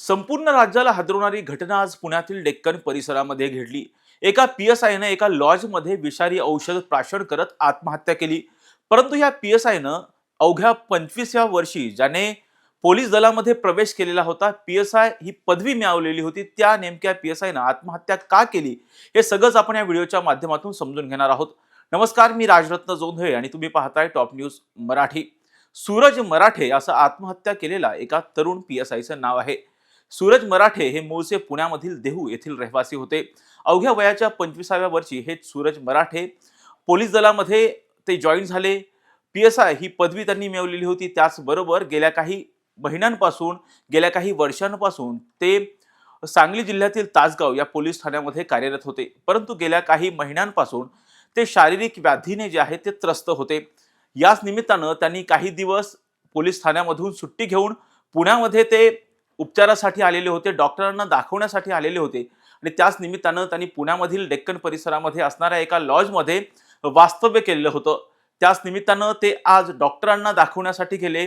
संपूर्ण राज्याला हादरवणारी घटना आज पुण्यातील डेक्कन परिसरामध्ये घडली। एका पीएसआयने एका लॉजमध्ये विषारी औषध प्राशन करत आत्महत्या केली। परंतु या पीएसआयनं अवघ्या 25व्या वर्षी ज्याने पोलीस दलामध्ये प्रवेश केलेला होता, पीएसआय ही पदवी मिळवलेली होती, त्या नेमक्या पीएसआयनं आत्महत्या का केली हे सगळंच आपण या व्हिडिओच्या माध्यमातून समजून घेणार आहोत। नमस्कार, मी राजरत्न जोंधळे आणि तुम्ही पाहताय टॉप न्यूज मराठी। सूरज मराठे असं आत्महत्या केलेला एका तरुण पीएसआयचं नाव आहे। सूरज मराठे हे मूळचे पुण्यामधील देहू येथील रहिवासी होते। अवघ्या वयाच्या 25व्या वर्षी हे सूरज मराठे पोलीस दलामध्ये ते जॉईन झाले। पीएसआय ही पदवी त्यांनी मिळवलेली होती। त्याचबरोबर गेल्या काही महिन्यांपासून, गेल्या काही वर्षांपासून ते सांगली जिल्ह्यातील तासगाव या पोलीस ठाण्यामध्ये कार्यरत होते। परंतु गेल्या काही महिन्यांपासून ते शारीरिक व्याधीने जे आहे ते त्रस्त होते। याच निमित्तानं त्यांनी काही दिवस पोलीस ठाण्यामधून सुट्टी घेऊन पुण्यामध्ये ते उपचारासाठी आलेले होते, डॉक्टरांना दाखवण्यासाठी आलेले होते आणि त्याच निमित्तानं त्यांनी पुण्यामधील डेक्कन परिसरामध्ये असणाऱ्या एका लॉजमध्ये वास्तव्य केलेलं होतं। त्याच निमित्तानं ते आज डॉक्टरांना दाखवण्यासाठी गेले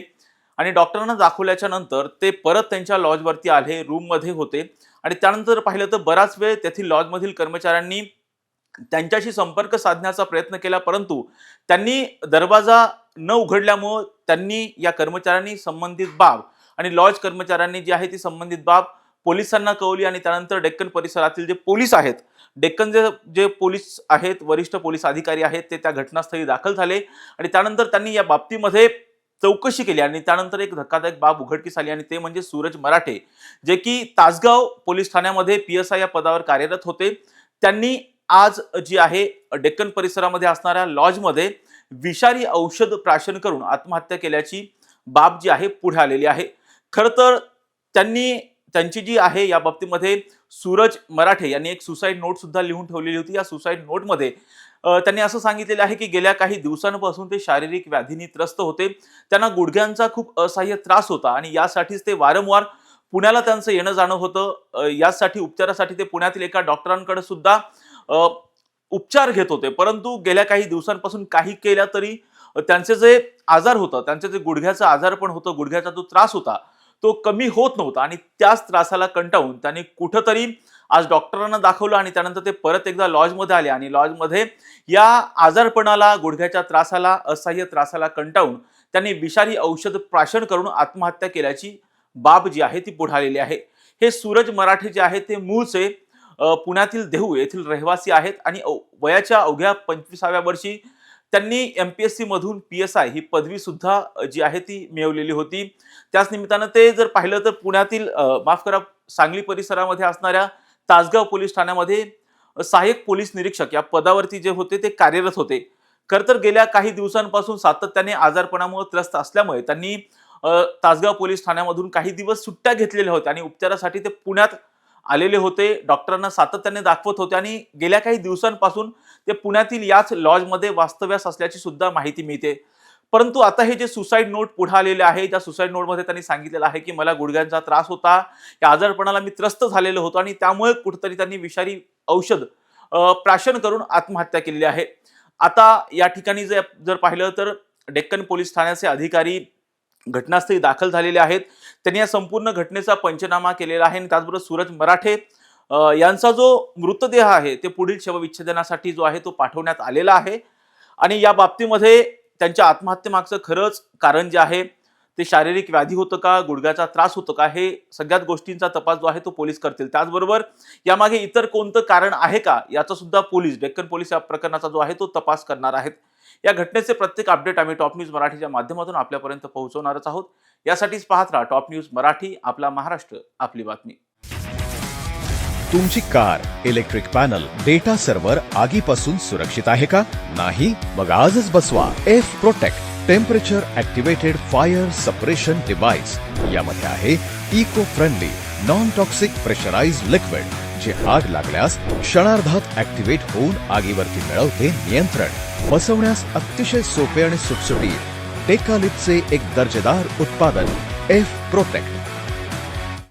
आणि डॉक्टरांना दाखवल्याच्या नंतर ते परत त्यांच्या लॉजवरती आले, रूममध्ये होते आणि त्यानंतर पाहिलं तर बराच वेळ तेथील लॉजमधील कर्मचाऱ्यांनी त्यांच्याशी संपर्क साधण्याचा प्रयत्न केला, परंतु त्यांनी दरवाजा न उघडल्यामुळे त्यांनी या कर्मचाऱ्यांनी संबंधित बाब आणि लॉज कर्मचाऱ्यांनी जी आहे ती संबंधित बाब पोलिसांना कळवली आणि त्यानंतर डेक्कन परिसरातील जे पोलीस आहेत, डेक्कनचे जे पोलीस आहेत, वरिष्ठ पोलीस अधिकारी आहेत, ते त्या घटनास्थळी दाखल झाले आणि त्यानंतर त्यांनी या बाबतीमध्ये चौकशी केली आणि त्यानंतर एक धक्कादायक बाब उघडकीस आली आणि ते म्हणजे सूरज मराठे, जे की तासगाव पोलीस ठाण्यामध्ये पीएसआय या पदावर कार्यरत होते। त्यांनी आज जी आहे डेक्कन परिसरामध्ये असणाऱ्या लॉजमध्ये विषारी औषध प्राशन करून आत्महत्या केल्याची बाब जी आहे पुढे आलेली आहे। खरं तर त्यांची जी आहे या बाबतीमध्ये सूरज मराठे यांनी एक सुसाईड नोट सुद्धा लिहून ठेवलेली होती। या सुसाईड नोटमध्ये त्यांनी असं सांगितलेलं आहे की गेल्या काही दिवसांपासून ते शारीरिक व्याधीने त्रस्त होते, त्यांना गुडघ्यांचा खूप असह्य त्रास होता आणि यासाठीच ते वारंवार पुण्याला त्यांचं येणं जाणं होतं। यासाठी उपचारासाठी ते पुण्यातील एका डॉक्टरांकडे सुद्धा उपचार घेत होते, परंतु गेल्या काही दिवसांपासून काही केल्या तरी त्यांचे जे आजार होतं, त्यांचे जे गुडघ्याचा आजार पण होतं, गुडघ्याचा जो त्रास होता तो कमी होत नव्हता आणि त्याच त्रासाला कंटाळून त्यांनी कुठंतरी आज डॉक्टरांना दाखवलं आणि त्यानंतर ते परत एकदा लॉजमध्ये आले आणि लॉजमध्ये या आजारपणाला, गुडघ्याच्या त्रासाला, असह्य त्रासाला कंटाळून त्यांनी विषारी औषध प्राशन करून आत्महत्या केल्याची बाब जी आहे ती पुढे आलेली आहे। हे सूरज मराठे जे आहेत ते मूळचे पुण्यातील देहू येथील रहिवासी आहेत आणि वयाच्या अवघ्या 25व्या वर्षी त्यांनी एमपीएससी मधून पीएसआय ही पदवी सुद्धा जी आहे ती मिळवलेली होती। त्याच निमित्तानं ते जर पाहिलं तर पुण्यातील सांगली परिसरामध्ये असणाऱ्या तासगाव पोलीस ठाण्यामध्ये सहाय्यक पोलीस निरीक्षक या पदावरती जे होते ते कार्यरत होते। खरं तर गेल्या काही दिवसांपासून सातत्याने आजारपणामुळे त्रस्त असल्यामुळे त्यांनी तासगाव पोलीस ठाण्यामधून काही दिवस सुट्ट्या घेतलेल्या होत्या आणि उपचारासाठी ते पुण्यात आलेले होते, डॉक्टरांना सातत्याने दाखवत होते आणि गेल्या काही दिवसांपासून ते पुण्यातील याच लॉजमध्ये वास्तव्यास असल्याची सुद्धा माहिती मिळते। परंतु आता हे जे सुसाईड नोट पुढे आलेले आहे, त्या सुसाईड नोटमध्ये त्यांनी सांगितलेलं आहे की मला गुडघ्यांचा त्रास होता, या आजारपणाला मी त्रस्त झालेलो होतो आणि त्यामुळे कुठेतरी त्यांनी विषारी औषध प्राशन करून आत्महत्या केलेली आहे। आता या ठिकाणी जर पाहिलं तर डेक्कन पोलीस ठाण्याचे अधिकारी घटनास्थळी दाखल झालेले आहेत। त्यांनी या संपूर्ण घटनेचा पंचनामा केलेला आहे आणि त्याचबरोबर सूरज मराठे यांचा जो मृतदेह आहे ते पुढील शवविच्छेदनासाठी जो आहे तो पाठवण्यात आलेला आहे आणि या बाबतीमध्ये त्यांच्या आत्महत्येमागचं खरंच कारण जे आहे ते शारीरिक व्याधी होतं का, गुडघ्याचा त्रास होतो का, हे सगळ्याच गोष्टींचा तपास जो आहे तो पोलीस करतील। त्याचबरोबर यामागे इतर कोणतं कारण आहे का याचा सुद्धा पोलीस, डेक्कन पोलीस या प्रकरणाचा जो आहे तो तपास करणार आहेत। या घटनेचे प्रत्येक अपडेट आम्ही टॉप न्यूज मराठीच्या माध्यमातून आपल्यापर्यंत पोहोचवणारच आहोत। यासाठीच पाहत राहा टॉप न्यूज मराठी, आपला महाराष्ट्र, आपली बातमी। तुमची car, electric panel, data server आगीपासून सुरक्षित आहे का? नाही? मग आजच बसवा F protect temperature activated fire suppression device. यामध्ये आहे eco friendly non toxic pressurised liquid, जे आग लागल्यास क्षणार्धात ऍक्टिव्हेट होऊन आगीवरती मिळवते नियंत्रण। बसवण्यास अतिशय सोपे आणि सुटसुटीत टेकालिपचे एक दर्जेदार उत्पादन एफ प्रोटेक्ट।